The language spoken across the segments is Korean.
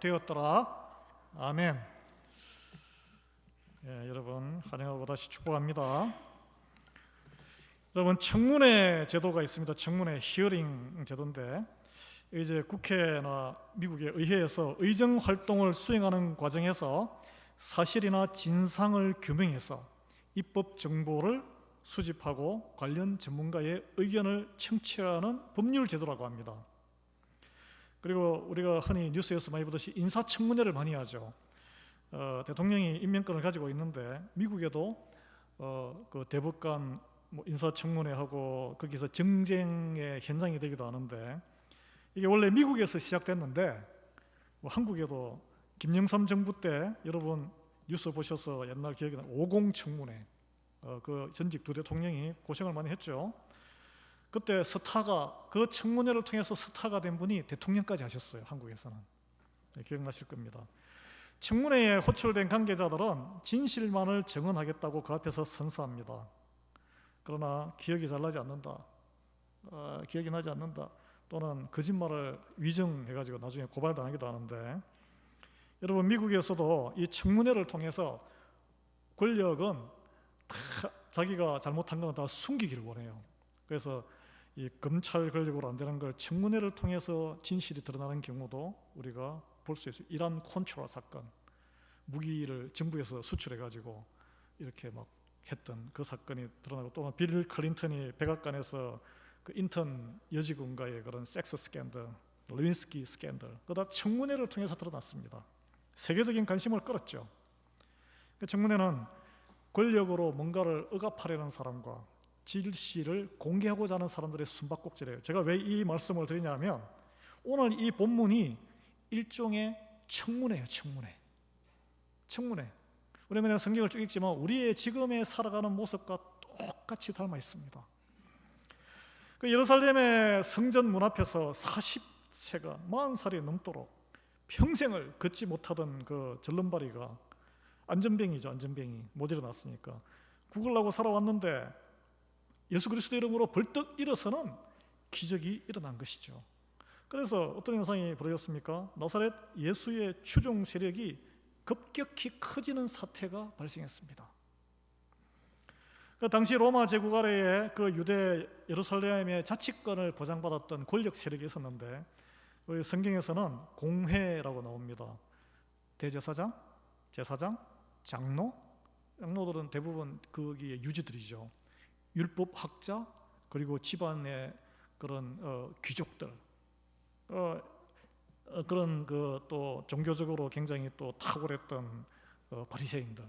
되었더라. 아멘. 여러분 환영하고 다시 축복합니다. 여러분 청문회 제도가 있습니다. 청문회 히어링 제도인데 이제 국회나 미국의 의회에서 의정 활동을 수행하는 과정에서 사실이나 진상을 규명해서 입법 정보를 수집하고 관련 전문가의 의견을 청취하는 법률 제도라고 합니다. 그리고 우리가 흔히 뉴스에서 많이 보듯이 인사청문회를 많이 하죠. 대통령이 임명권을 가지고 있는데 미국에도 그 대법관 인사청문회하고 거기서 정쟁의 현장이 되기도 하는데 이게 원래 미국에서 시작됐는데 한국에도 김영삼 정부 때 여러분 뉴스 보셔서 옛날 기억이 나요. 50 청문회. 그 전직 두 대통령이 고생을 많이 했죠. 그때 스타가 그 청문회를 통해서 스타가 된 분이 대통령까지 하셨어요. 한국에서는. 기억나실 겁니다. 청문회에 호출된 관계자들은 진실만을 증언하겠다고 그 앞에서 선서합니다. 그러나 기억이 잘 나지 않는다. 기억이 나지 않는다. 또는 거짓말을 위증해가지고 나중에 고발당하기도 하는데 여러분 미국에서도 이 청문회를 통해서 권력은 다 자기가 잘못한 건 다 숨기기를 원해요. 그래서 이 검찰 권력으로 안 되는 걸 청문회를 통해서 진실이 드러나는 경우도 우리가 볼 수 있어요. 이란 콘트라 사건, 무기를 정부에서 수출해가지고 이렇게 막 했던 그 사건이 드러나고 또는 빌 클린턴이 백악관에서 그 인턴 여직원과의 그런 섹스 스캔들, 레윈스키 스캔들, 그거 다 청문회를 통해서 드러났습니다. 세계적인 관심을 끌었죠. 그 청문회는 권력으로 뭔가를 억압하려는 사람과 진실을 공개하고자 하는 사람들의 숨바꼭질이에요. 제가 왜 이 말씀을 드리냐면 오늘 이 본문이 일종의 청문회예요. 청문회. 우리는 그냥 성경을 쭉 읽지만 우리의 지금의 살아가는 모습과 똑같이 닮아 있습니다. 그 예루살렘의 성전 문 앞에서 40세가 40살이 넘도록 평생을 걷지 못하던 그 절름발이가 안전뱅이죠. 안전뱅이 못 일어났으니까 구걸하고 살아왔는데 예수 그리스도 이름으로 벌떡 일어서는 기적이 일어난 것이죠. 그래서 어떤 현상이 벌어졌습니까? 나사렛 예수의 추종 세력이 급격히 커지는 사태가 발생했습니다. 그 당시 로마 제국 아래에 그 유대 예루살렘의 자치권을 보장받았던 권력 세력이 있었는데 우리 성경에서는 공회라고 나옵니다. 대제사장, 제사장, 장로들은 대부분 거기에 유지들이죠. 율법학자 그리고 집안의 그런 귀족들, 그런 그 또 종교적으로 굉장히 또 탁월했던 바리새인들,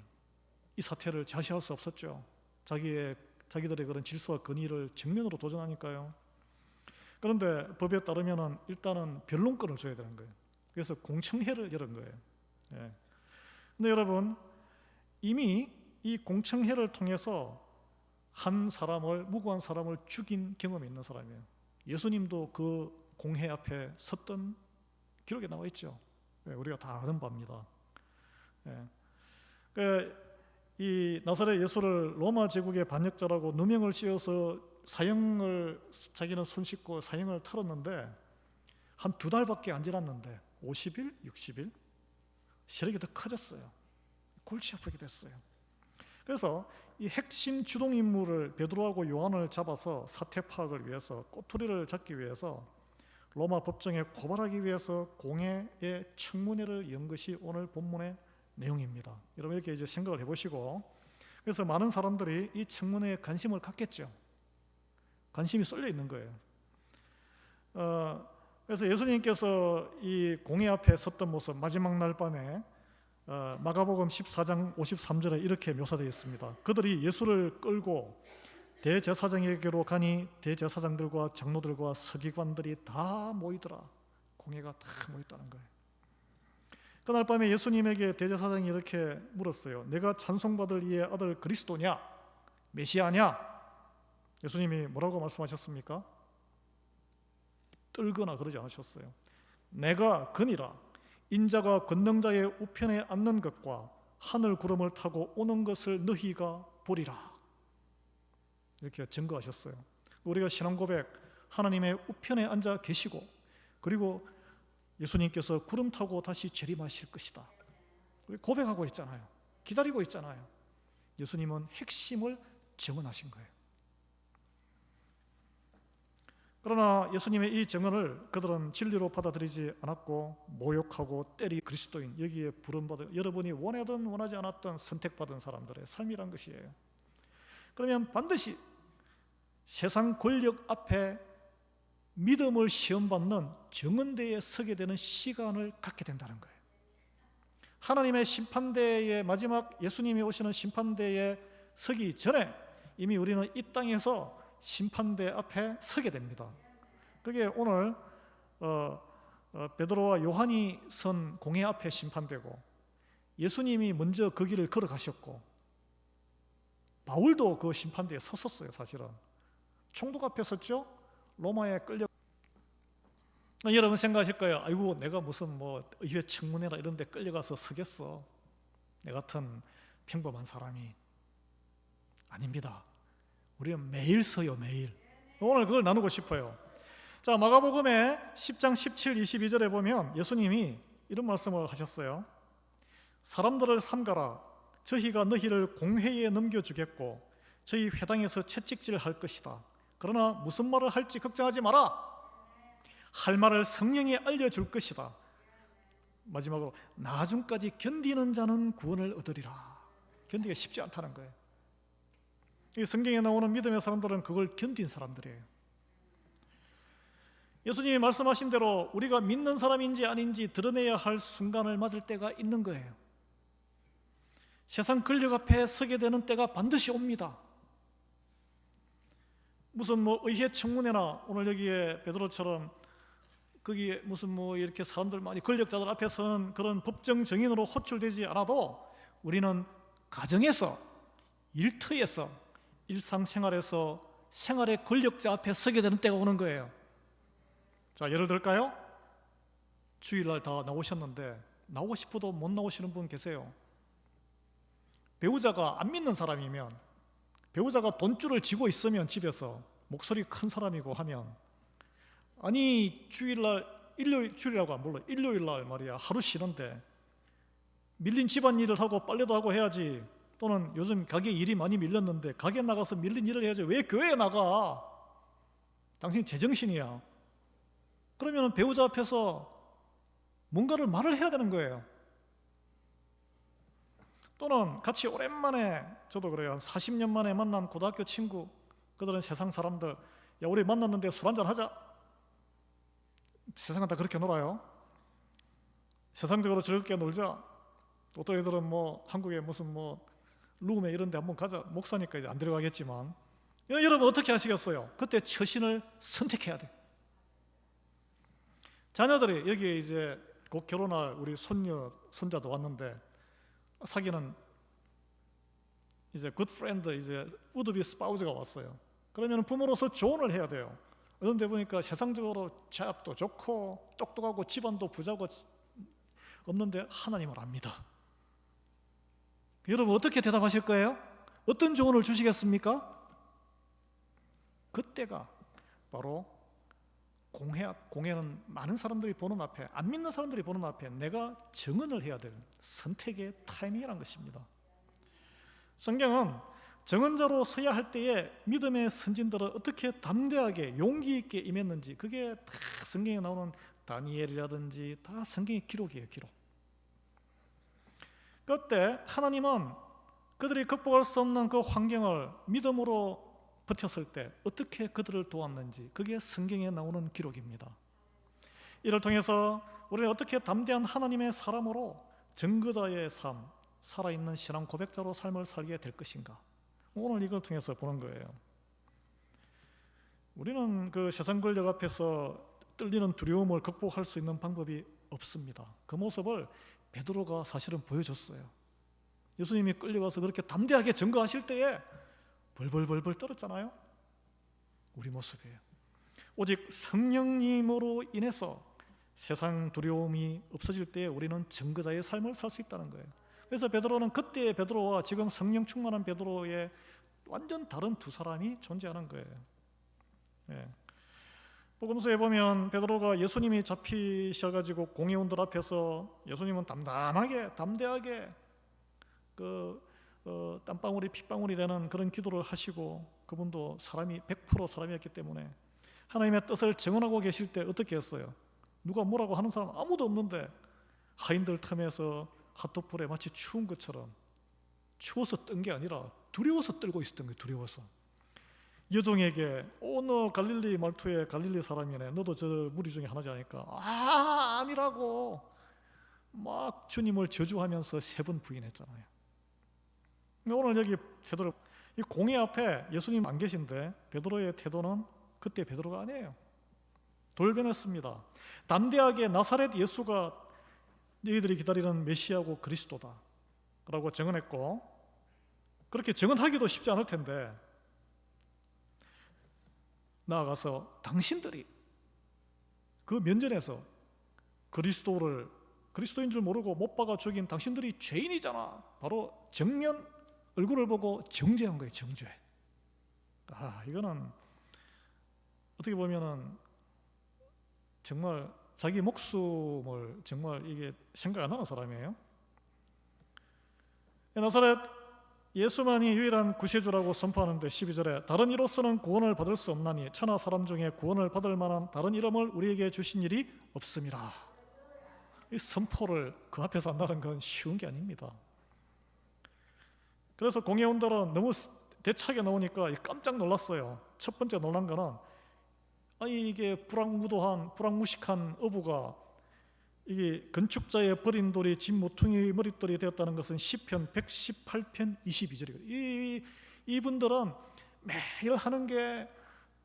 이 사태를 자시할 수 없었죠. 자기들의 그런 질서와 권위를 정면으로 도전하니까요. 그런데 법에 따르면은 일단은 변론권을 줘야 되는 거예요. 그래서 공청회를 열은 거예요. 예. 근데 여러분 이미 이 공청회를 통해서 한 사람을 무고한 사람을 죽인 경험이 있는 사람이에요. 예수님도 그 공회 앞에 섰던 기록에 나와 있죠. 우리가 다 아는 바입니다. 이 나사렛 예수를 로마 제국의 반역자라고 누명을 씌워서 사형을 자기는 손 씻고 사형을 털었는데 한 2달밖에 안 지났는데 50일, 60일 세력이 더 커졌어요. 골치 아프게 됐어요. 그래서 이 핵심 주동 인물을 베드로하고 요한을 잡아서 사태 파악을 위해서 꼬투리를 잡기 위해서 로마 법정에 고발하기 위해서 공회의 청문회를 연 것이 오늘 본문의 내용입니다. 여러분 이렇게 이제 생각을 해보시고 그래서 많은 사람들이 이 청문회에 관심을 갖겠죠. 관심이 쏠려 있는 거예요. 그래서 예수님께서 이 공회 앞에 섰던 모습 마지막 날 밤에 마가복음 14장 53절에 이렇게 묘사되어 있습니다. 그들이 예수를 끌고 대제사장에게로 가니 대제사장들과 장로들과 서기관들이 다 모이더라. 공회가 다 모였다는 거예요. 그날 밤에 예수님에게 대제사장이 이렇게 물었어요. 내가 찬송받을 이의 아들 그리스도냐? 메시아냐? 예수님이 뭐라고 말씀하셨습니까? 떨거나 그러지 않으셨어요. 내가 그니라. 인자가 권능자의 우편에 앉는 것과 하늘 구름을 타고 오는 것을 너희가 보리라. 이렇게 증거하셨어요. 우리가 신앙 고백, 하나님의 우편에 앉아 계시고 그리고 예수님께서 구름 타고 다시 재림하실 것이다. 고백하고 있잖아요. 기다리고 있잖아요. 예수님은 핵심을 증언하신 거예요. 그러나 예수님의 이 증언을 그들은 진리로 받아들이지 않았고 모욕하고 때리 그리스도인, 여기에 부름받은, 여러분이 원하든 원하지 않았던 선택받은 사람들의 삶이란 것이에요. 그러면 반드시 세상 권력 앞에 믿음을 시험받는 정언대에 서게 되는 시간을 갖게 된다는 거예요. 하나님의 심판대의 마지막, 예수님이 오시는 심판대에 서기 전에 이미 우리는 이 땅에서 심판대 앞에 서게 됩니다. 그게 오늘 베드로와 요한이 선 공회 앞에 심판되고, 예수님이 먼저 그 길을 걸어가셨고, 바울도 그 심판대에 섰었어요. 사실은 총독 앞에 섰죠. 로마에 끌려. 여러분 생각하실 거예요. 아이고, 내가 무슨 뭐 의회 청문회나 이런 데 끌려가서 서겠어. 내 같은 평범한 사람이. 아닙니다. 우리는 매일 서요. 매일. 오늘 그걸 나누고 싶어요. 자, 마가복음의 10장 17, 22절에 보면 예수님이 이런 말씀을 하셨어요. 사람들을 삼가라. 저희가 너희를 공회에 넘겨주겠고 저희 회당에서 채찍질할 것이다. 그러나 무슨 말을 할지 걱정하지 마라. 할 말을 성령이 알려줄 것이다. 마지막으로 나중까지 견디는 자는 구원을 얻으리라. 견디기가 쉽지 않다는 거예요. 이 성경에 나오는 믿음의 사람들은 그걸 견딘 사람들이에요. 예수님이 말씀하신 대로 우리가 믿는 사람인지 아닌지 드러내야 할 순간을 맞을 때가 있는 거예요. 세상 권력 앞에 서게 되는 때가 반드시 옵니다. 무슨 뭐 의회 청문회나 오늘 여기에 베드로처럼 거기에 무슨 뭐 이렇게 사람들 많이 권력자들 앞에 서는 그런 법정 증인으로 호출되지 않아도 우리는 가정에서, 일터에서, 일상생활에서 생활의 권력자 앞에 서게 되는 때가 오는 거예요. 자, 예를 들까요? 주일날 다 나오셨는데 나오고 싶어도 못 나오시는 분 계세요. 배우자가 안 믿는 사람이면, 배우자가 돈줄을 쥐고 있으면 집에서 목소리 큰 사람이고 하면, 아니 주일날, 주일이라고 안 불러, 일요일날 말이야 하루 쉬는데 밀린 집안일을 하고 빨래도 하고 해야지. 또는 요즘 가게 일이 많이 밀렸는데 가게 나가서 밀린 일을 해야지. 왜 교회에 나가? 당신 제정신이야. 그러면 배우자 앞에서 뭔가를 말을 해야 되는 거예요. 또는 같이 오랜만에, 저도 그래요, 한 40년 만에 만난 고등학교 친구, 그들은 세상 사람들, 야 우리 만났는데 술 한잔 하자. 세상은 다 그렇게 놀아요. 세상적으로 즐겁게 놀자. 어떤 애들은 뭐 한국에 무슨 뭐 룸에 이런 데 한번 가자. 목사니까 이제 안 들어가겠지만, 여러분 어떻게 하시겠어요? 그때 처신을 선택해야 돼. 자녀들이 여기에 이제 곧 결혼할 우리 손녀, 손자도 왔는데 사귀는 이제 굿 프렌드, 이제 우드비 스파우즈가 왔어요. 그러면 부모로서 조언을 해야 돼요. 그런데 보니까 세상적으로 취업도 좋고 똑똑하고 집안도 부자고 없는데 하나님을 압니다. 여러분 어떻게 대답하실 거예요? 어떤 조언을 주시겠습니까? 그때가 바로 공회는 많은 사람들이 보는 앞에, 안 믿는 사람들이 보는 앞에 내가 증언을 해야 될 선택의 타이밍이라는 것입니다. 성경은 증언자로 서야 할 때에 믿음의 선진들은 어떻게 담대하게 용기 있게 임했는지, 그게 다 성경에 나오는 다니엘이라든지 다 성경의 기록이에요. 기록. 그때 하나님은 그들이 극복할 수 없는 그 환경을 믿음으로 버텼을 때 어떻게 그들을 도왔는지, 그게 성경에 나오는 기록입니다. 이를 통해서 우리는 어떻게 담대한 하나님의 사람으로 증거자의 삶, 살아있는 신앙 고백자로 삶을 살게 될 것인가, 오늘 이걸 통해서 보는 거예요. 우리는 그 세상 권력 앞에서 떨리는 두려움을 극복할 수 있는 방법이 없습니다. 그 모습을 베드로가 사실은 보여줬어요. 예수님이 끌려가서 그렇게 담대하게 증거하실 때에 벌벌벌벌 떨었잖아요. 우리 모습이에요. 오직 성령님으로 인해서 세상 두려움이 없어질 때에 우리는 증거자의 삶을 살 수 있다는 거예요. 그래서 베드로는 그때의 베드로와 지금 성령 충만한 베드로의 완전 다른 두 사람이 존재하는 거예요. 예. 복음서에 보면 베드로가 예수님이 잡히셔가지고 공회원들 앞에서 예수님은 담대하게 땀방울이 핏방울이 되는 그런 기도를 하시고, 그분도 사람이 100% 사람이었기 때문에 하나님의 뜻을 증언하고 계실 때 어떻게 했어요? 누가 뭐라고 하는 사람 아무도 없는데 하인들 틈에서 핫도불에 마치 추운 것처럼, 추워서 뜬 게 아니라 두려워서 떨고 있었던 거예요. 두려워서. 여종에게 너 갈릴리 말투의 갈릴리 사람이네, 너도 저 무리 중에 하나지 하니까 아니라고 막 주님을 저주하면서 3번 부인했잖아요. 오늘 여기 베드로, 이 공회 앞에 예수님 안 계신데 베드로의 태도는 그때 베드로가 아니에요. 돌변했습니다. 담대하게 나사렛 예수가 너희들이 기다리는 메시아고 그리스도다 라고 증언했고, 그렇게 증언하기도 쉽지 않을 텐데 나아가서 당신들이 그 면전에서 그리스도인 줄 모르고 못 박아 죽인 당신들이 죄인이잖아, 바로 정면 얼굴을 보고 정죄한 거예요. 정죄. 이거는 어떻게 보면은 정말 자기 목숨을 정말 이게 생각 안 하는 사람이에요. 나사렛 예수만이 유일한 구세주라고 선포하는데 12절에 다른 이로서는 구원을 받을 수 없나니 천하 사람 중에 구원을 받을 만한 다른 이름을 우리에게 주신 일이 없음이라. 이 선포를 그 앞에서 한다는 건 쉬운 게 아닙니다. 그래서 공회원들은 너무 대차게 나오니까 깜짝 놀랐어요. 첫 번째 놀란 거는 이게 불황무식한 어부가 이게 건축자의 버린 돌이 집 모퉁이 머릿돌이 되었다는 것은 시편 118편 22절이거든요. 이분들은 매일 하는 게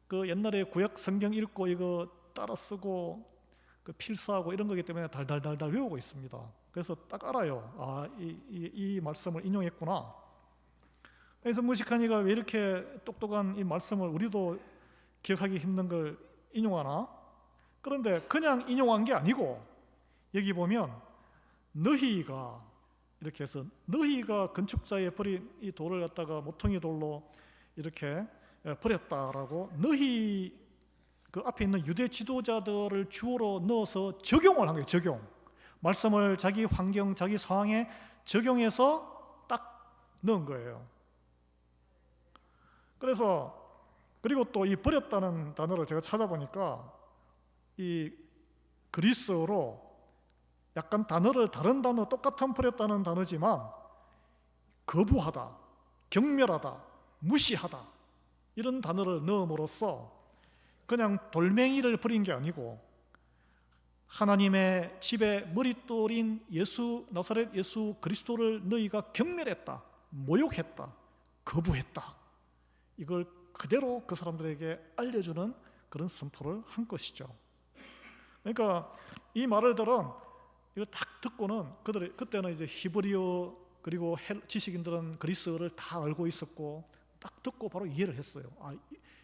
그 옛날에 구약 성경 읽고 이거 따라 쓰고 그 필사하고 이런 거기 때문에 달달달달 외우고 있습니다. 그래서 딱 알아요. 이 말씀을 인용했구나. 그래서 무식한 이가 왜 이렇게 똑똑한 이 말씀을 우리도 기억하기 힘든 걸 인용하나? 그런데 그냥 인용한 게 아니고 여기 보면 너희가 이렇게 해서 너희가 건축자의 버린 이 돌을 갖다가 모퉁이 돌로 이렇게 버렸다라고 너희 그 앞에 있는 유대 지도자들을 주어로 넣어서 적용을 한 거예요. 적용. 말씀을 자기 환경, 자기 상황에 적용해서 딱 넣은 거예요. 그래서 그리고 또 이 버렸다는 단어를 제가 찾아보니까 이 그리스어로 약간 단어를 다른 단어 똑같은 버렸다는 단어지만 거부하다, 경멸하다, 무시하다 이런 단어를 넣음으로써 그냥 돌멩이를 버린 게 아니고 하나님의 집의 머릿돌인 예수, 나사렛 예수 그리스도를 너희가 경멸했다, 모욕했다, 거부했다, 이걸 그대로 그 사람들에게 알려주는 그런 선포를 한 것이죠. 그러니까 이 말을 들은 이걸 딱 듣고는 그때는 이제 히브리어 그리고 지식인들은 그리스어를 다 알고 있었고 딱 듣고 바로 이해를 했어요.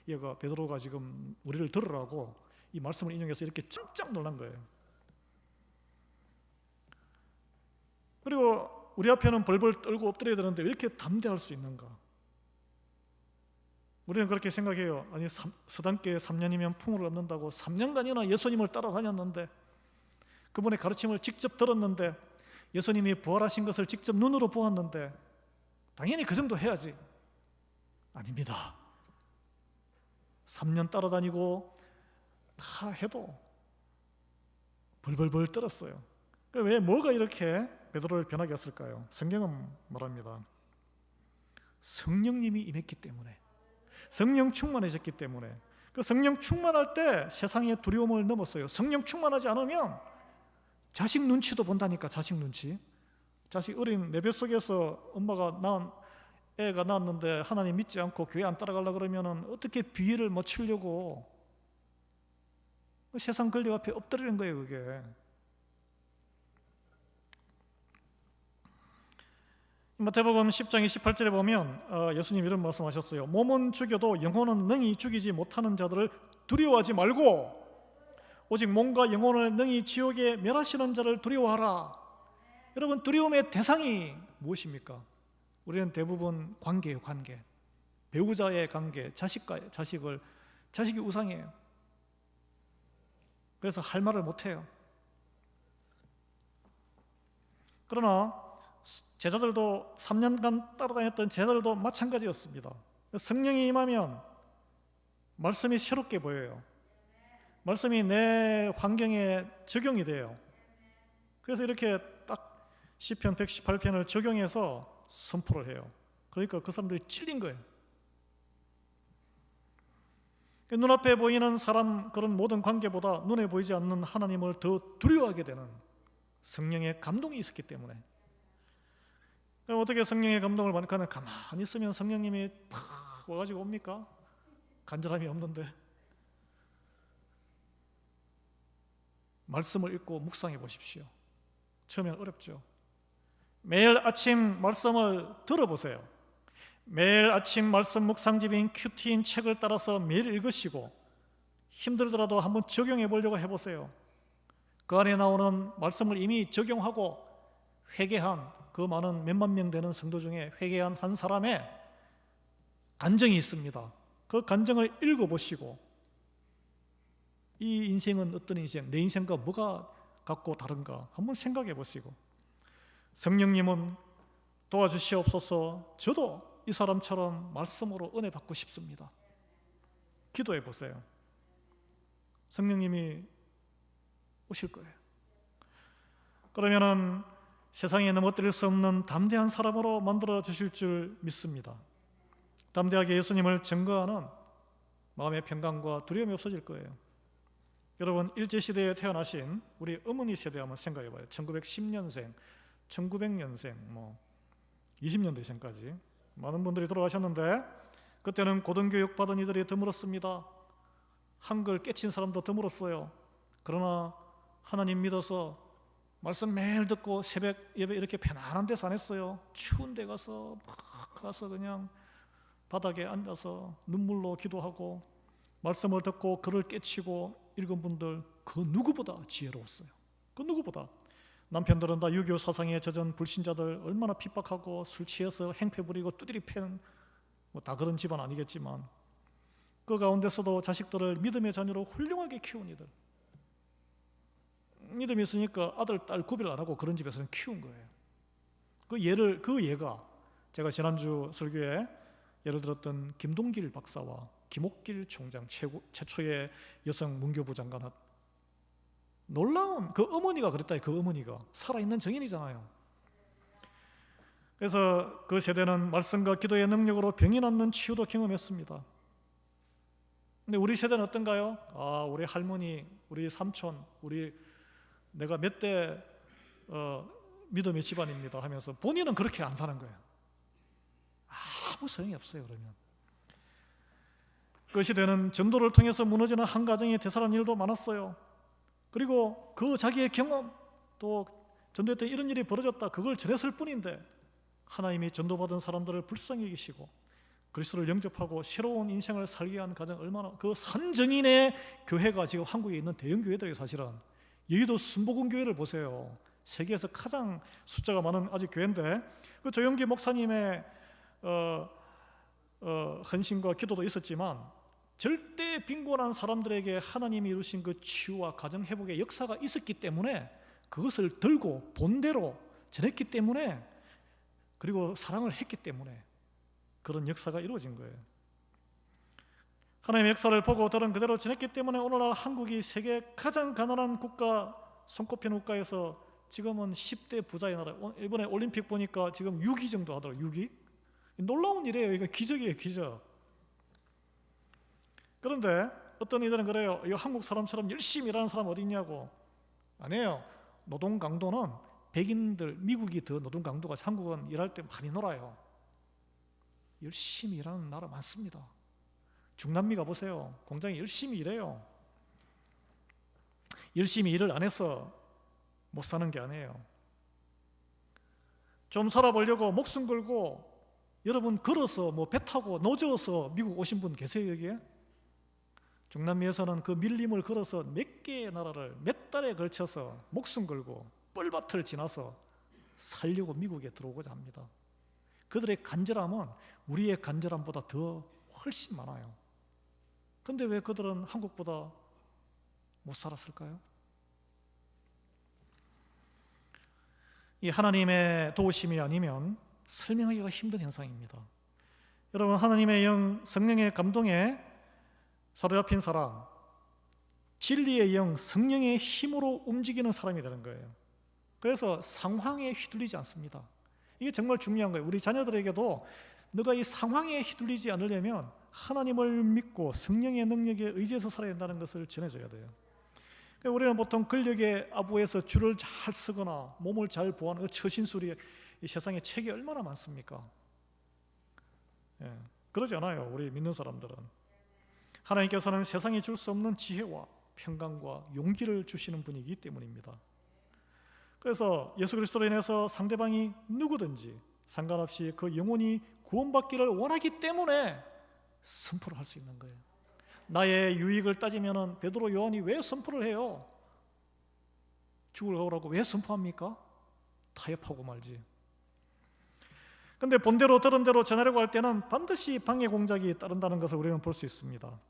얘가 베드로가 지금 우리를 들으라고 이 말씀을 인용해서 이렇게 깜짝 놀란 거예요. 그리고 우리 앞에는 벌벌 떨고 엎드려야 되는데 왜 이렇게 담대할 수 있는가? 우리는 그렇게 생각해요. 아니 서당계 3년이면 풍요를 얻는다고 3년간이나 예수님을 따라다녔는데 그분의 가르침을 직접 들었는데 예수님이 부활하신 것을 직접 눈으로 보았는데 당연히 그 정도 해야지. 아닙니다. 3년 따라다니고 다 해도 벌벌벌 떨었어요. 왜 뭐가 이렇게 베드로를 변하게 했을까요? 성경은 말합니다. 성령님이 임했기 때문에, 성령 충만해졌기 때문에. 그 성령 충만할 때 세상의 두려움을 넘었어요. 성령 충만하지 않으면 자식 눈치도 본다니까. 자식 눈치. 자식 어린 내 뱃속에서 엄마가 낳은 애가 낳았는데 하나님 믿지 않고 교회 안 따라가려고 그러면 어떻게 비위를 맞추려고 세상 권력 앞에 엎드리는 거예요. 그게. 마태복음 10장 28절에 보면 예수님 이런 말씀하셨어요. 몸은 죽여도 영혼은 능히 죽이지 못하는 자들을 두려워하지 말고 오직 몸과 영혼을 능히 지옥에 멸하시는 자를 두려워하라. 여러분, 두려움의 대상이 무엇입니까? 우리는 대부분 관계예요. 관계. 배우자의 관계, 자식이 우상이에요. 그래서 할 말을 못해요. 그러나 제자들도 3년간 따라다녔던 제자들도 마찬가지였습니다. 성령이 임하면 말씀이 새롭게 보여요. 말씀이 내 환경에 적용이 돼요. 그래서 이렇게 딱 시편 118편을 적용해서 선포를 해요. 그러니까 그 사람들이 찔린 거예요. 눈앞에 보이는 사람 그런 모든 관계보다 눈에 보이지 않는 하나님을 더 두려워하게 되는 성령의 감동이 있었기 때문에. 어떻게 성령의 감동을 받을까는 가만히 있으면 성령님이 팍 와가지고 옵니까? 간절함이 없는데. 말씀을 읽고 묵상해 보십시오. 처음엔 어렵죠. 매일 아침 말씀을 들어보세요. 매일 아침 말씀 묵상집인 큐티인 책을 따라서 매일 읽으시고 힘들더라도 한번 적용해 보려고 해보세요. 그 안에 나오는 말씀을 이미 적용하고 회개한 그 많은 몇만 명 되는 성도 중에 회개한 한 사람의 간증이 있습니다. 그 간증을 읽어보시고 이 인생은 어떤 인생, 내 인생과 뭐가 같고 다른가 한번 생각해 보시고 성령님은 도와주시옵소서 저도 이 사람처럼 말씀으로 은혜 받고 싶습니다. 기도해 보세요. 성령님이 오실 거예요. 그러면은 세상에 넘어뜨릴 수 없는 담대한 사람으로 만들어 주실 줄 믿습니다. 담대하게 예수님을 증거하는 마음의 평강과 두려움이 없어질 거예요. 여러분 일제시대에 태어나신 우리 어머니 세대 한번 생각해 봐요. 1910년생, 1900년생, 20년대생까지 많은 분들이 돌아가셨는데 그때는 고등교육 받은 이들이 드물었습니다. 한글 깨친 사람도 드물었어요. 그러나 하나님 믿어서 말씀 매일 듣고 새벽 예배 이렇게 편안한 데서 안 했어요. 추운 데 가서 막 가서 그냥 바닥에 앉아서 눈물로 기도하고 말씀을 듣고 글을 깨치고 읽은 분들 그 누구보다 지혜로웠어요. 그 누구보다. 남편들은 다 6.25 사상에 젖은 불신자들 얼마나 핍박하고 술 취해서 행패 부리고 두드리 패는 다 그런 집안 아니겠지만 그 가운데서도 자식들을 믿음의 자녀로 훌륭하게 키운 이들. 믿음이 있으니까 아들, 딸 구별 안 하고 그런 집에서는 키운 거예요. 그 예가 제가 지난주 설교에 예를 들었던 김동길 박사와 김옥길 총장 최초의 여성 문교부 장관 놀라운 그 어머니가 그랬다. 그 어머니가 살아있는 증인이잖아요. 그래서 그 세대는 말씀과 기도의 능력으로 병이 낫는 치유도 경험했습니다. 근데 우리 세대는 어떤가요? 우리 할머니, 우리 삼촌, 내가 몇 대 믿음의 집안입니다 하면서 본인은 그렇게 안 사는 거예요. 아무 소용이 없어요. 그러면 그 시대는 전도를 통해서 무너지는 한 가정이 되살아난 일도 많았어요. 그리고 그 자기의 경험 또 전도회 때 이런 일이 벌어졌다 그걸 전했을 뿐인데 하나님이 전도받은 사람들을 불쌍히 여기시고 그리스도를 영접하고 새로운 인생을 살게 한 가정 얼마나 그 산증인의 교회가 지금 한국에 있는 대형 교회들이 사실은 여의도 순복음교회를 보세요. 세계에서 가장 숫자가 많은 아직 교회인데 그 조영기 목사님의 헌신과 기도도 있었지만 절대 빈곤한 사람들에게 하나님이 이루신 그 치유와 가정 회복의 역사가 있었기 때문에 그것을 들고 본대로 전했기 때문에 그리고 사랑을 했기 때문에 그런 역사가 이루어진 거예요. 하나님의 역사를 보고 들은 그대로 전했기 때문에 오늘날 한국이 세계 가장 가난한 국가 손꼽히는 국가에서 지금은 10대 부자의 나라. 이번에 올림픽 보니까 지금 6위 정도 하더라고요. 6위? 놀라운 일이에요. 이거 기적이에요. 기적. 그런데 어떤 이들은 그래요. 이 한국 사람처럼 열심히 일하는 사람 어디 있냐고. 아니에요. 노동 강도는 백인들, 미국이 더 노동 강도가 한국은 일할 때 많이 놀아요. 열심히 일하는 나라 많습니다. 중남미 가보세요. 공장에 열심히 일해요. 열심히 일을 안 해서 못 사는 게 아니에요. 좀 살아보려고 목숨 걸고 여러분 걸어서 배 타고 노저어서 미국 오신 분 계세요 여기에? 중남미에서는 그 밀림을 걸어서 몇 개의 나라를 몇 달에 걸쳐서 목숨 걸고 뻘밭을 지나서 살려고 미국에 들어오고자 합니다. 그들의 간절함은 우리의 간절함보다 더 훨씬 많아요. 근데 왜 그들은 한국보다 못 살았을까요? 이 하나님의 도우심이 아니면 설명하기가 힘든 현상입니다. 여러분, 하나님의 영, 성령의 감동에 사로잡힌 사람, 진리의 영, 성령의 힘으로 움직이는 사람이 되는 거예요. 그래서 상황에 휘둘리지 않습니다. 이게 정말 중요한 거예요. 우리 자녀들에게도 너가 이 상황에 휘둘리지 않으려면 하나님을 믿고 성령의 능력에 의지해서 살아야 한다는 것을 전해줘야 돼요. 우리는 보통 근력의 아부에서 줄을 잘 쓰거나 몸을 잘 보호하는 처신술이 이 세상에 책이 얼마나 많습니까? 그러지 않아요. 우리 믿는 사람들은 하나님께서는 세상에 줄 수 없는 지혜와 평강과 용기를 주시는 분이기 때문입니다. 그래서 예수 그리스도로 인해서 상대방이 누구든지 상관없이 그 영혼이 구원받기를 원하기 때문에 선포를 할 수 있는 거예요. 나의 유익을 따지면 베드로, 요한이 왜 선포를 해요? 죽을 거라고 왜 선포합니까? 타협하고 말지. 근데 본대로 들은 대로 전하려고 할 때는 반드시 방해 공작이 따른다는 것을 우리는 볼 수 있습니다.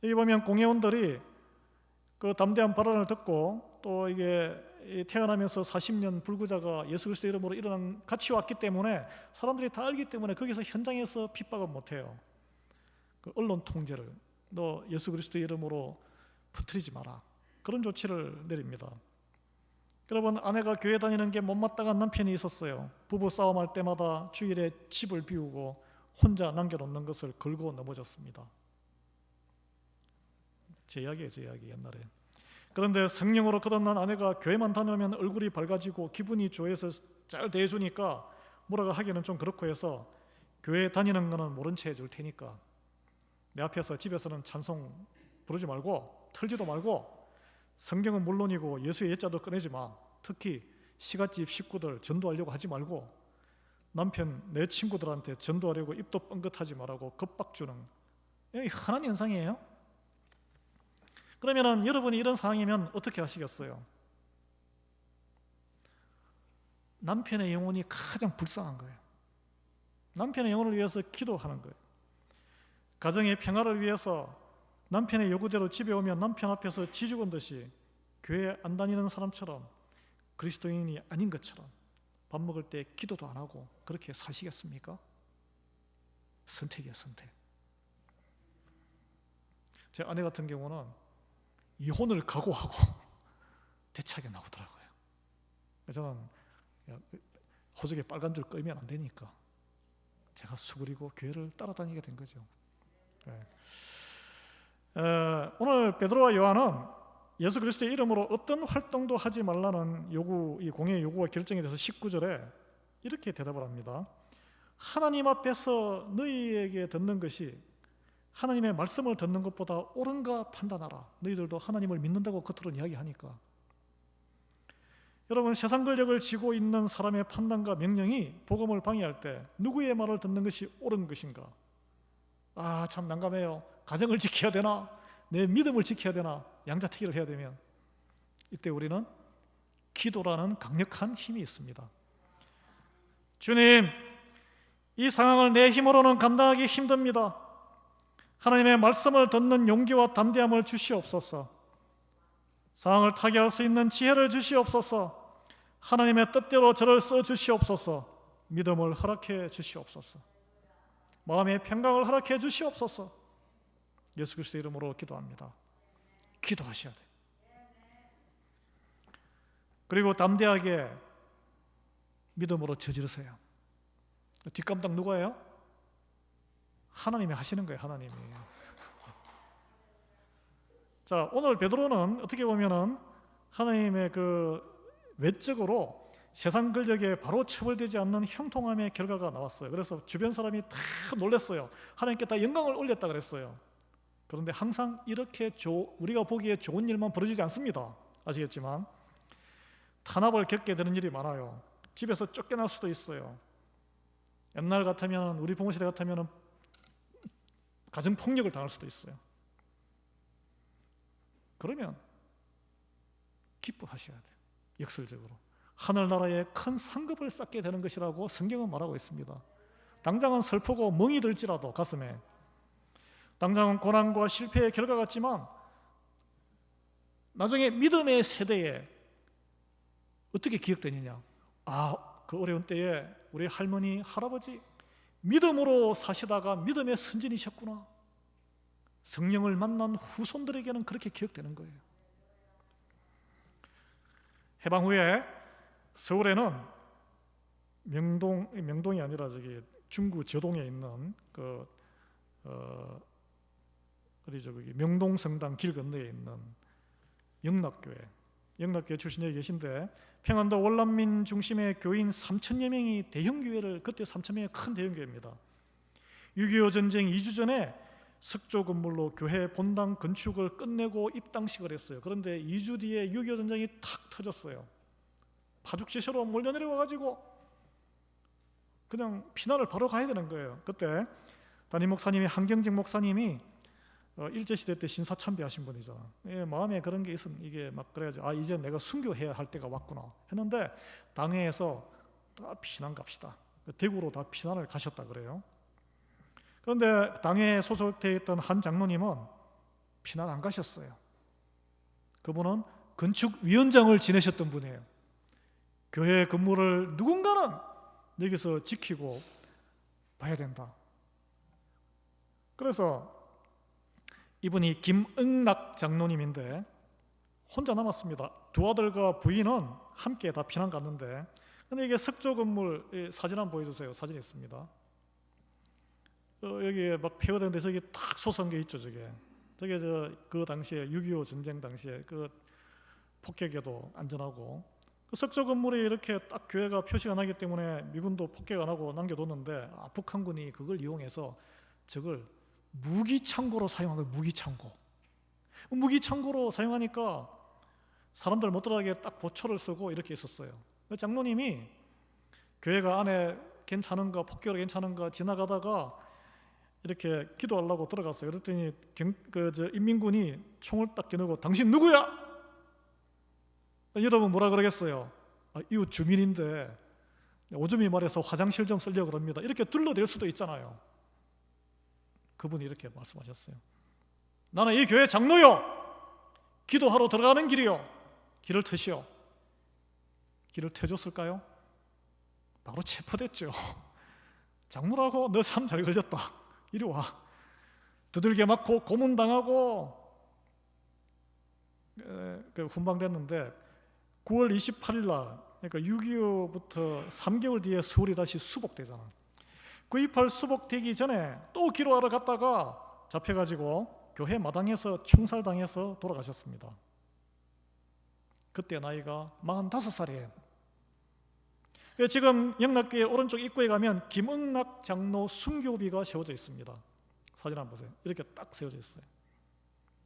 여기 보면 공회원들이 그 담대한 발언을 듣고 또 이게 태어나면서 40년 불구자가 예수 그리스도 이름으로 일어난 같이 왔기 때문에 사람들이 다 알기 때문에 거기서 현장에서 핍박을 못해요. 그 언론 통제를, 너 예수 그리스도 이름으로 퍼뜨리지 마라, 그런 조치를 내립니다. 여러분, 아내가 교회 다니는 게 못마땅한 남편이 있었어요. 부부 싸움할 때마다 주일에 집을 비우고 혼자 남겨놓는 것을 걸고 넘어졌습니다. 제 이야기예요, 제 이야기. 옛날에. 그런데 성령으로 거듭난 아내가 교회만 다녀오면 얼굴이 밝아지고 기분이 좋아서 잘 대해주니까 뭐라고 하기는 좀 그렇고 해서 교회 다니는 거는 모른 채 해줄 테니까 내 앞에서 집에서는 찬송 부르지 말고 틀지도 말고 성경은 물론이고 예수의 예자도 꺼내지 마. 특히 시갓집 식구들 전도하려고 하지 말고 남편, 내 친구들한테 전도하려고 입도 뻥긋하지 말라고 겁박주는, 이게 흔한 현상이에요. 그러면 여러분이 이런 상황이면 어떻게 하시겠어요? 남편의 영혼이 가장 불쌍한 거예요. 남편의 영혼을 위해서 기도하는 거예요. 가정의 평화를 위해서 남편의 요구대로 집에 오면 남편 앞에서 지죽은 듯이 교회 안 다니는 사람처럼 그리스도인이 아닌 것처럼 밥 먹을 때 기도도 안 하고 그렇게 사시겠습니까? 선택이에요, 선택. 제 아내 같은 경우는 이혼을 각오하고 대차게 나오더라고요. 저는 호적에 빨간 줄 끌면 안 되니까 제가 수그리고 교회를 따라다니게 된 거죠. 오늘 베드로와 요한은 예수 그리스도의 이름으로 어떤 활동도 하지 말라는 요구, 이 공회의 요구와 결정에 대해서 19절에 이렇게 대답을 합니다. 하나님 앞에서 너희에게 듣는 것이 하나님의 말씀을 듣는 것보다 옳은가 판단하라. 너희들도 하나님을 믿는다고 겉으로는 이야기하니까. 여러분, 세상 권력을 쥐고 있는 사람의 판단과 명령이 복음을 방해할 때 누구의 말을 듣는 것이 옳은 것인가? 아, 참 난감해요. 가정을 지켜야 되나? 내 믿음을 지켜야 되나? 양자택일을 해야 되면 이때 우리는 기도라는 강력한 힘이 있습니다. 주님, 이 상황을 내 힘으로는 감당하기 힘듭니다. 하나님의 말씀을 듣는 용기와 담대함을 주시옵소서. 상황을 타개할 수 있는 지혜를 주시옵소서. 하나님의 뜻대로 저를 써주시옵소서. 믿음을 허락해 주시옵소서. 마음의 평강을 허락해 주시옵소서. 예수 그리스도 이름으로 기도합니다. 기도하셔야 돼요. 그리고 담대하게 믿음으로 저지르세요. 뒷감당 누가 해요? 하나님이 하시는 거예요. 하나님이. 자, 오늘 베드로는 어떻게 보면은 하나님의 그 외적으로 세상 권력에 바로 처벌되지 않는 형통함의 결과가 나왔어요. 그래서 주변 사람이 다 놀랐어요. 하나님께 다 영광을 올렸다 그랬어요. 그런데 항상 이렇게 우리가 보기에 좋은 일만 벌어지지 않습니다. 아시겠지만 탄압을 겪게 되는 일이 많아요. 집에서 쫓겨날 수도 있어요. 옛날 같으면, 우리 부모 시대 같으면 가정폭력을 당할 수도 있어요. 그러면 기뻐하셔야 돼요. 역설적으로 하늘나라에 큰 상급을 쌓게 되는 것이라고 성경은 말하고 있습니다. 당장은 슬프고 멍이 들지라도 가슴에, 당장은 고난과 실패의 결과 같지만 나중에 믿음의 세대에 어떻게 기억되느냐? 그 어려운 때에 우리 할머니, 할아버지 믿음으로 사시다가 믿음의 선진이셨구나. 성령을 만난 후손들에게는 그렇게 기억되는 거예요. 해방 후에 서울에는 명동이 아니라 저기 중구 저동에 있는 거기 명동성당 길 건너에 있는 영락교회 출신에 계신데, 평안도 월남민 중심의 교인 3,000여 명이 대형교회를, 그때 3,000명의 큰 대형교회입니다. 6.25 전쟁 2주 전에 석조 건물로 교회 본당 건축을 끝내고 입당식을 했어요. 그런데 2주 뒤에 6.25 전쟁이 탁 터졌어요. 파죽지세로 몰려내려와가지고 그냥 피난을 바로 가야 되는 거예요. 그때 담임 목사님이, 한경직 목사님이 일제시대 때 신사참배하신 분이잖아. 마음에 그런 게 있으면 이게 막 그래야지, 이제 내가 순교해야 할 때가 왔구나 했는데, 당회에서 다 피난 갑시다, 대구로 다 피난을 가셨다 그래요. 그런데 당회에 소속되어 있던 한 장로님은 피난 안 가셨어요. 그분은 건축위원장을 지내셨던 분이에요. 교회 건물을 누군가는 여기서 지키고 봐야 된다. 그래서 이분이 김응락 장로님인데 혼자 남았습니다. 두 아들과 부인은 함께 다 피난 갔는데, 근데 이게 석조 건물 사진 한번 보여주세요. 사진이 있습니다. 여기에 막 폐허된 데서 저기 딱 솟은 게 있죠. 저게 그 당시에 6.25 전쟁 당시에 그 폭격에도 안전하고, 그 석조 건물에 이렇게 딱 교회가 표시가 나기 때문에 미군도 폭격 안 하고 남겨뒀는데, 북한군이 그걸 이용해서 저걸 무기창고로 사용한 거예요. 무기창고로 사용하니까 사람들 못 들어가게 딱 보초를 쓰고 이렇게 있었어요. 장로님이 교회가 안에 괜찮은가, 폭격이 괜찮은가 지나가다가 이렇게 기도하려고 들어갔어요. 그랬더니 인민군이 총을 딱 겨누고, 당신 누구야? 여러분 뭐라 그러겠어요? 이웃 주민인데 오줌이 말해서 화장실 좀 쓰려고 그럽니다. 이렇게 둘러댈 수도 있잖아요. 그분이 이렇게 말씀하셨어요. 나는 이 교회 장로요, 기도하러 들어가는 길이요, 길을 트시오. 길을 트줬을까요? 바로 체포됐죠. 장로라고 너 참 잘 걸렸다, 이리 와. 두들겨 맞고 고문당하고 훈방됐는데 9월 28일 날, 그러니까 6.25부터 3개월 뒤에 서울이 다시 수복되잖아. 9.28 수복되기 전에 또 기도하러 갔다가 잡혀가지고 교회 마당에서 총살당해서 돌아가셨습니다. 그때 나이가 45살이에요. 지금 영락교회 오른쪽 입구에 가면 김응락 장로 순교비가 세워져 있습니다. 사진 한번 보세요. 이렇게 딱 세워져 있어요.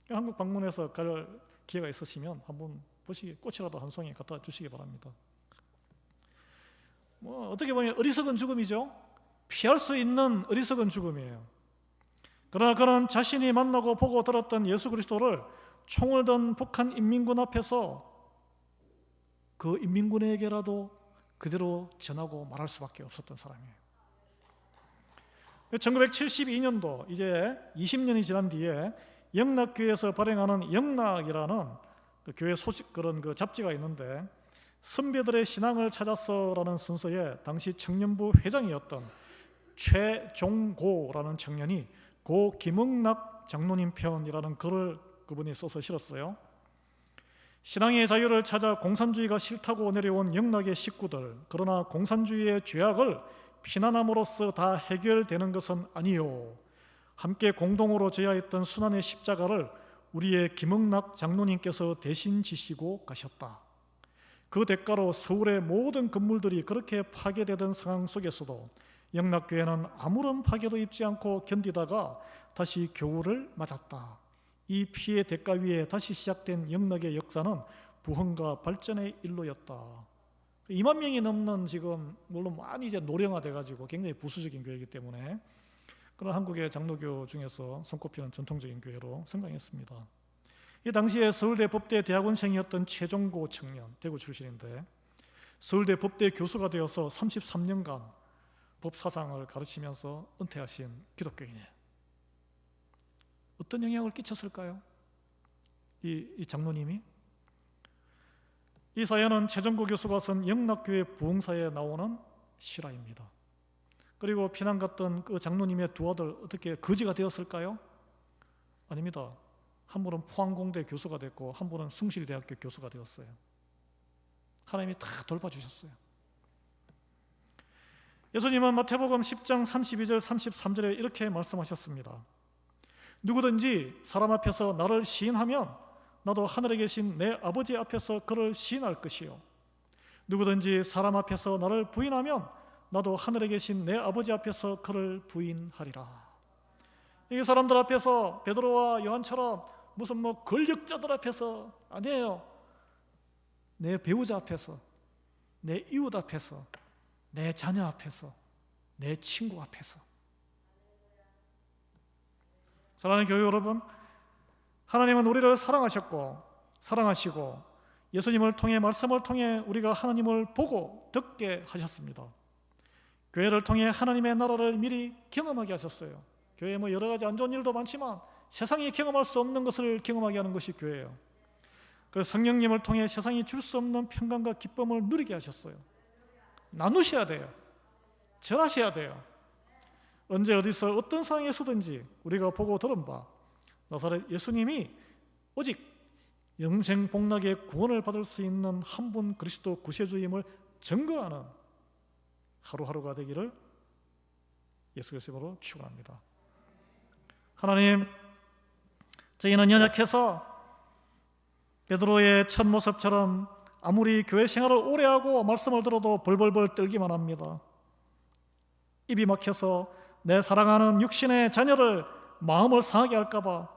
한국 방문해서 갈 기회가 있으시면 한번 보시기, 꽃이라도 한 송이 갖다 주시기 바랍니다. 어떻게 보면 어리석은 죽음이죠. 피할 수 있는 어리석은 죽음이에요. 그러나 그는 자신이 만나고 보고 들었던 예수 그리스도를 총을 든 북한 인민군 앞에서 그 인민군에게라도 그대로 전하고 말할 수밖에 없었던 사람이에요. 1972년도 이제 20년이 지난 뒤에 영락교회에서 발행하는 영락이라는 그 교회 소식 그런 그 잡지가 있는데, 선배들의 신앙을 찾았어라는 순서에 당시 청년부 회장이었던 최종고라는 청년이 고 김응락 장로님 편이라는 글을 그분이 써서 실었어요. 신앙의 자유를 찾아 공산주의가 싫다고 내려온 영락의 식구들, 그러나 공산주의의 죄악을 피난함으로써 다 해결되는 것은 아니요, 함께 공동으로 져야 했던 순환의 십자가를 우리의 김응락 장로님께서 대신 지시고 가셨다. 그 대가로 서울의 모든 건물들이 그렇게 파괴되던 상황 속에서도 영락교회는 아무런 파괴도 입지 않고 견디다가 다시 겨울을 맞았다. 이 피해 대가 위에 다시 시작된 영락의 역사는 부흥과 발전의 일로였다. 2만 명이 넘는, 지금 물론 많이 이제 노령화돼가지고 굉장히 보수적인 교회이기 때문에 그런 한국의 장로교 중에서 손꼽히는 전통적인 교회로 성장했습니다. 이 당시에 서울대 법대 대학원생이었던 최종고 청년, 대구 출신인데 서울대 법대 교수가 되어서 33년간 법사상을 가르치면서 은퇴하신 기독교인이에요. 어떤 영향을 끼쳤을까요? 이 장로님이 이 사연은 최정구 교수가 쓴 영락교회 부흥사에 나오는 실화입니다. 그리고 피난 갔던 그 장로님의 두 아들 어떻게 거지가 되었을까요? 아닙니다. 한 분은 포항공대 교수가 됐고 한 분은 숭실대학교 교수가 되었어요. 하나님이 다 돌봐주셨어요. 예수님은 마태복음 10장 32절 33절에 이렇게 말씀하셨습니다. 누구든지 사람 앞에서 나를 시인하면 나도 하늘에 계신 내 아버지 앞에서 그를 시인할 것이요 누구든지 사람 앞에서 나를 부인하면 나도 하늘에 계신 내 아버지 앞에서 그를 부인하리라. 이게 사람들 앞에서 베드로와 요한처럼 무슨 권력자들 앞에서 아니에요. 내 배우자 앞에서, 내 이웃 앞에서, 내 자녀 앞에서, 내 친구 앞에서. 사랑하는 교회 여러분, 하나님은 우리를 사랑하시고 예수님을 통해 말씀을 통해 우리가 하나님을 보고 듣게 하셨습니다. 교회를 통해 하나님의 나라를 미리 경험하게 하셨어요. 교회에 여러 가지 안 좋은 일도 많지만 세상이 경험할 수 없는 것을 경험하게 하는 것이 교회예요. 그래서 성령님을 통해 세상이 줄 수 없는 평강과 기쁨을 누리게 하셨어요. 나누셔야 돼요. 전하셔야 돼요. 언제 어디서 어떤 상황에서든지 우리가 보고 들은 바 나사렛 예수님이 오직 영생 복락의 구원을 받을 수 있는 한 분 그리스도 구세주임을 증거하는 하루하루가 되기를 예수 그리스도로 축원합니다. 하나님, 저희는 연약해서 베드로의 첫 모습처럼 아무리 교회 생활을 오래 하고 말씀을 들어도 벌벌벌 떨기만 합니다. 입이 막혀서 내 사랑하는 육신의 자녀를 마음을 상하게 할까봐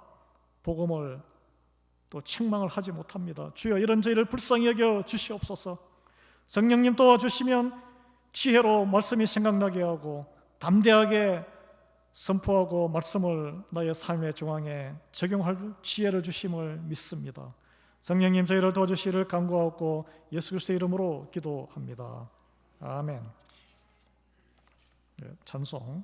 복음을 또 책망을 하지 못합니다. 주여, 이런 저희를 불쌍히 여겨 주시옵소서. 성령님 도와주시면 지혜로 말씀이 생각나게 하고 담대하게 선포하고 말씀을 나의 삶의 중앙에 적용할 지혜를 주심을 믿습니다. 성령님 저희를 도와주시기를 간구하고 예수 그리스도의 이름으로 기도합니다. 아멘. 찬송